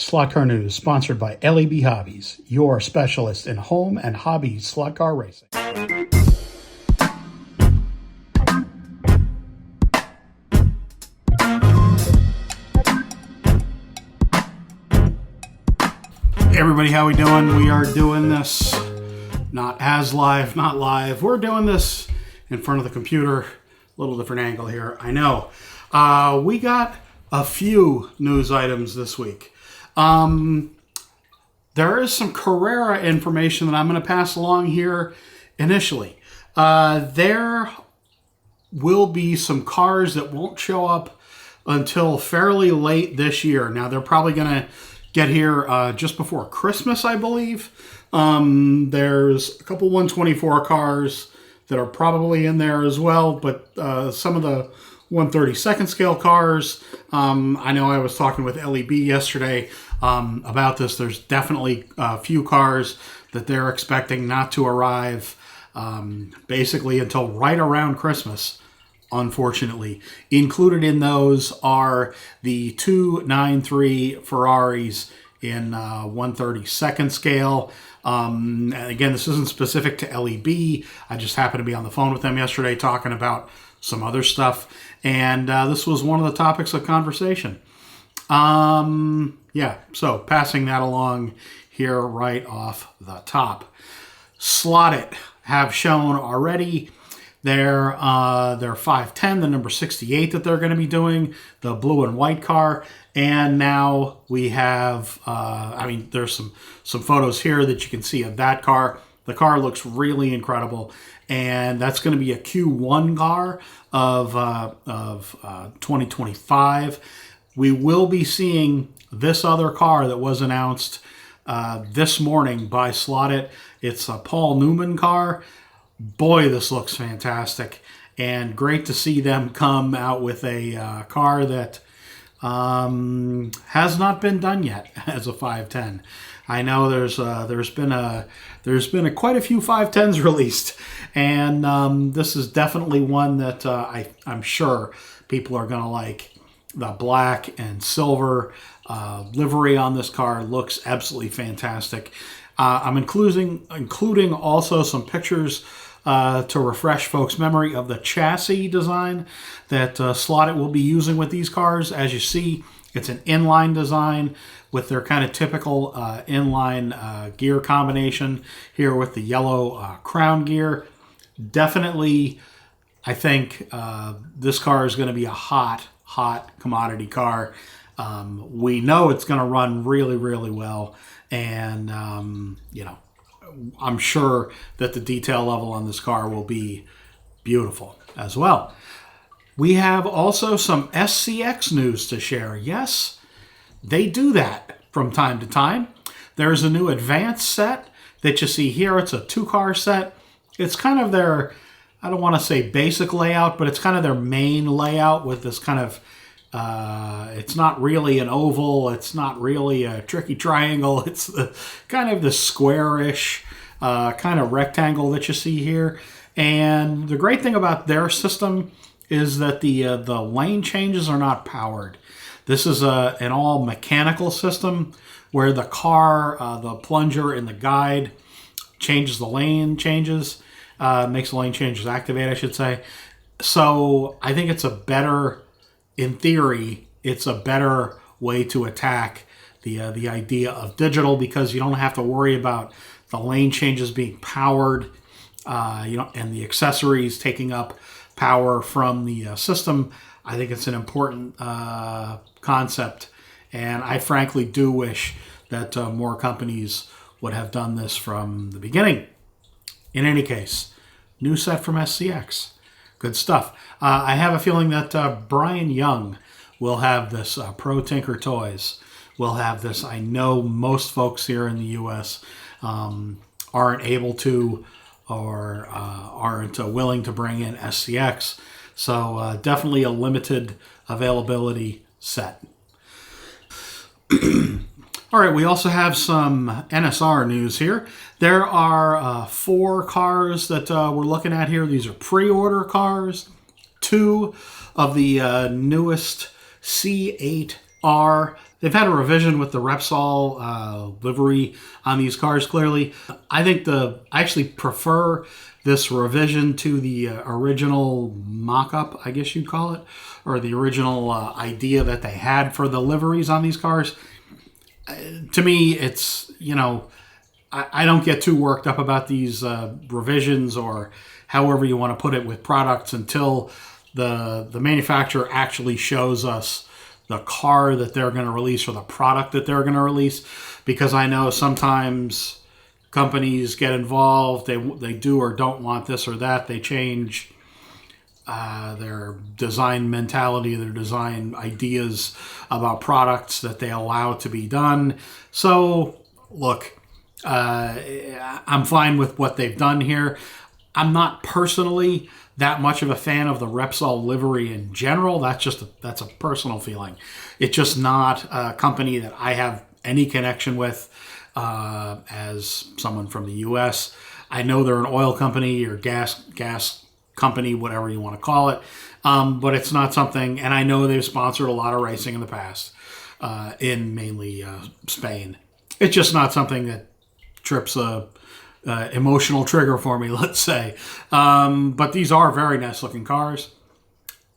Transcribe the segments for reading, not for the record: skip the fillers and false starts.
Slot Car News, sponsored by LEB Hobbies, your specialist in home and hobby slot car racing. Hey everybody, how we doing? We are doing this not as live, not live. We're doing this in front of the computer. A little different angle here, I know. We got a few news items this week. There is some Carrera information that I'm going to pass along here initially. There will be some cars that won't show up until fairly late this year. Now, they're probably going to get here just before Christmas, I believe. There's a couple 124 cars that are probably in there as well, but some of the 132nd scale cars, I know I was talking with LEB yesterday about this. There's definitely a few cars that they're expecting not to arrive basically until right around Christmas, unfortunately. Included in those are the 293 Ferraris in 132nd scale. And again, this isn't specific to LEB. I just happened to be on the phone with them yesterday talking about some other stuff, and this was one of the topics of conversation. Yeah, so passing that along here right off the top. Slot It have shown already their 510, the number 68 that they're going to be doing, the blue and white car, and now we have, there's some photos here that you can see of that car. The car looks really incredible, and that's going to be a Q1 car of 2025. We will be seeing this other car that was announced this morning by Slot It. It's a Paul Newman car. Boy, this looks fantastic, and great to see them come out with a car that has not been done yet as a 510. I know there's been quite a few 510s released, and this is definitely one that I'm sure people are going to like. The black and silver livery on this car looks absolutely fantastic. I'm including also some pictures to refresh folks' memory of the chassis design that Slot It will be using with these cars. As you see, it's an inline design with their kind of typical inline gear combination here with the yellow crown gear. Definitely, I think this car is going to be a hot commodity car. We know it's going to run really, really well, and I'm sure that the detail level on this car will be beautiful as well. We have also some SCX news to share. Yes, they do that from time to time. There's a new advanced set that you see here. It's a 2-car set. It's kind of their, I don't want to say basic layout, but it's kind of their main layout with this kind of, it's not really an oval, it's not really a tricky triangle, it's kind of the squarish kind of rectangle that you see here. And the great thing about their system is that the lane changes are not powered. This is an all mechanical system where the car, the plunger in the guide changes the lane changes, makes the lane changes activate, I should say. So I think it's a better, in theory, it's a better way to attack the idea of digital, because you don't have to worry about the lane changes being powered, and the accessories taking up power from the system. I think it's an important concept, and I frankly do wish that more companies would have done this from the beginning. In any case, new set from SCX. Good stuff. I have a feeling that Brian Young will have this. Pro Tinker Toys will have this. I know most folks here in the U.S. Aren't able to or aren't willing to bring in SCX. So definitely a limited availability set. All right, we also have some NSR news here. There are 4 cars that we're looking at here. These are pre-order cars. 2 of the newest C8R they've had a revision with the Repsol livery on these cars. Clearly, I actually prefer this revision to the original mock-up, I guess you'd call it, or the original idea that they had for the liveries on these cars. To me, it's, I don't get too worked up about these revisions, or however you want to put it, with products until the manufacturer actually shows us the car that they're going to release, or the product that they're going to release. Because I know sometimes companies get involved, they do or don't want this or that, they change their design mentality, their design ideas about products that they allow to be done. So, look, I'm fine with what they've done here. I'm not personally that much of a fan of the Repsol livery in general. That's a personal feeling. It's just not a company that I have any connection with as someone from the U.S. I know they're an oil company or gas company, whatever you want to call it, but it's not something. And I know they've sponsored a lot of racing in the past, in mainly Spain. It's just not something that trips a emotional trigger for me, let's say. But these are very nice looking cars.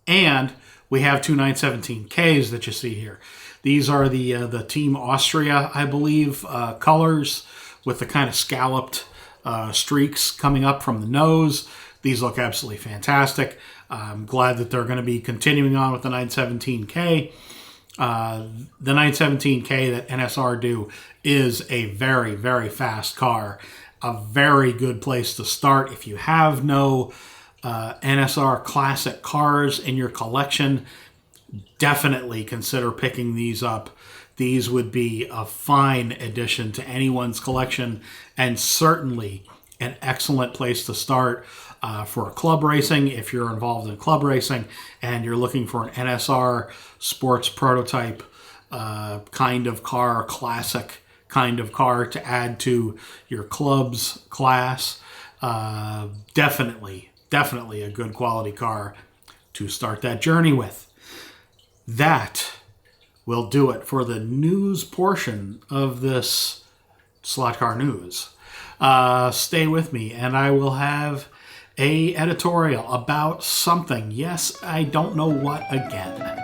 And we have two 917Ks that you see here. These are the Team Austria, I believe, colors with the kind of scalloped streaks coming up from the nose. These look absolutely fantastic. I'm glad that they're going to be continuing on with the 917K. The 917K that NSR do is a very, very fast car. A very good place to start. If you have no NSR classic cars in your collection, definitely consider picking these up. These would be a fine addition to anyone's collection, and certainly an excellent place to start for club racing. If you're involved in club racing and you're looking for an NSR sports prototype kind of car, classic kind of car to add to your club's class, definitely a good quality car to start that journey with. That will do it for the news portion of this Slot Car News. Stay with me, and I will have a editorial about something. Yes, I don't know what again.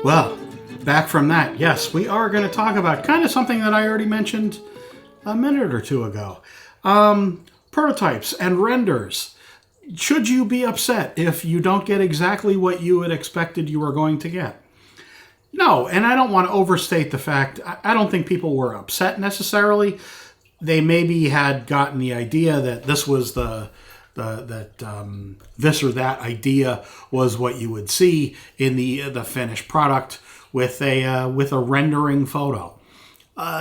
Well, back from that, yes, we are going to talk about kind of something that I already mentioned a minute or two ago. Prototypes and renders. Should you be upset if you don't get exactly what you had expected you were going to get? No, and I don't want to overstate the fact. I don't think people were upset necessarily. They maybe had gotten the idea that this was this or that idea was what you would see in the finished product with a rendering photo.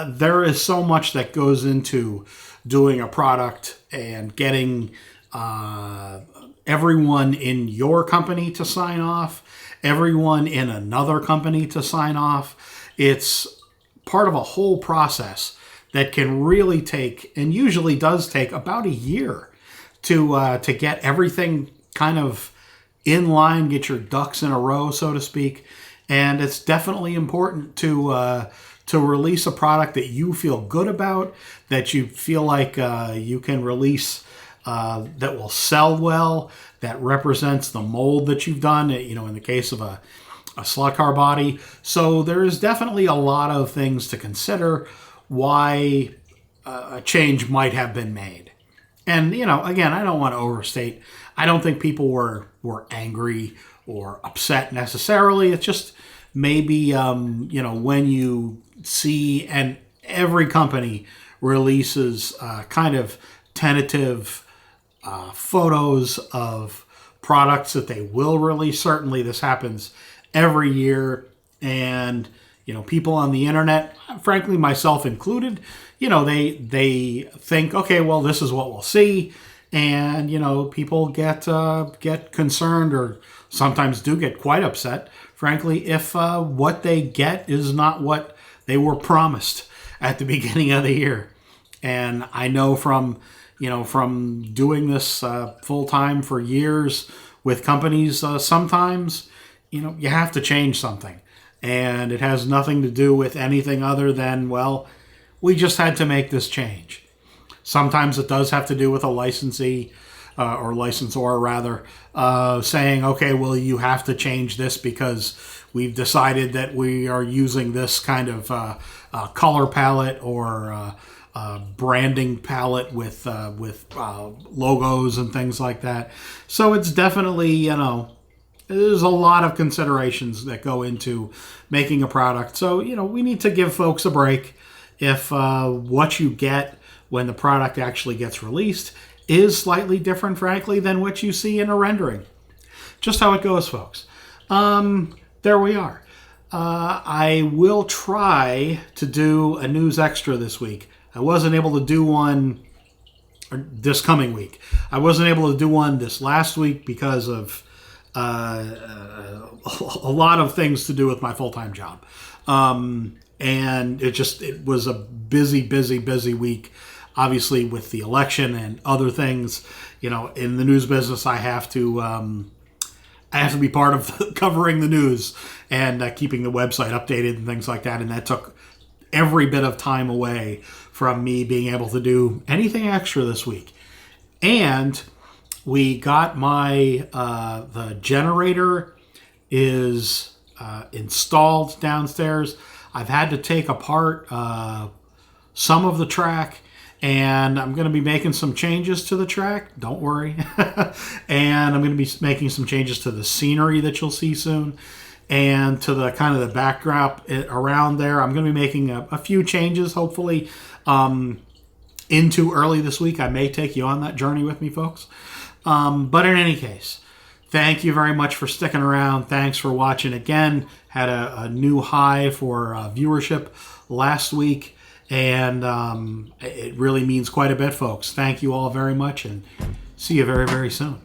There is so much that goes into doing a product and getting everyone in your company to sign off, everyone in another company to sign off. It's part of a whole process that can really take, and usually does take, about a year to get everything kind of in line, get your ducks in a row, so to speak. And it's definitely important to to release a product that you feel good about, that you feel like you can release that will sell well, that represents the mold that you've done, in the case of a slot car body. So there's definitely a lot of things to consider why a change might have been made. And, again, I don't want to overstate. I don't think people were angry or upset necessarily. It's just maybe, when you see, and every company releases kind of tentative photos of products that they will release. Certainly this happens every year. And, people on the internet, frankly, myself included, they think, okay, well, this is what we'll see. And, people get concerned, or sometimes do get quite upset, frankly, if what they get is not what they were promised at the beginning of the year. And I know from doing this full time for years with companies, sometimes, you have to change something. And it has nothing to do with anything other than, well, we just had to make this change. Sometimes it does have to do with a licensee or licensor, rather, saying, okay, well, you have to change this because we've decided that we are using this kind of color palette or branding palette with logos and things like that. So it's definitely, there's a lot of considerations that go into making a product. So, we need to give folks a break if what you get when the product actually gets released is slightly different, frankly, than what you see in a rendering. Just how it goes, folks. There we are. I will try to do a news extra this week. I wasn't able to do one this coming week. I wasn't able to do one this last week because of a lot of things to do with my full-time job. And it was a busy week, obviously, with the election and other things. In the news business, I have to be part of covering the news and keeping the website updated and things like that. And that took every bit of time away from me being able to do anything extra this week. And we got the generator is installed downstairs. I've had to take apart some of the track, and I'm going to be making some changes to the track. Don't worry. And I'm going to be making some changes to the scenery that you'll see soon, and to the kind of the backdrop around there. I'm going to be making a few changes, hopefully, into early this week. I may take you on that journey with me, folks. But in any case, thank you very much for sticking around. Thanks for watching again. Had a new high for viewership last week, and it really means quite a bit, folks. Thank you all very much, and see you very, very soon.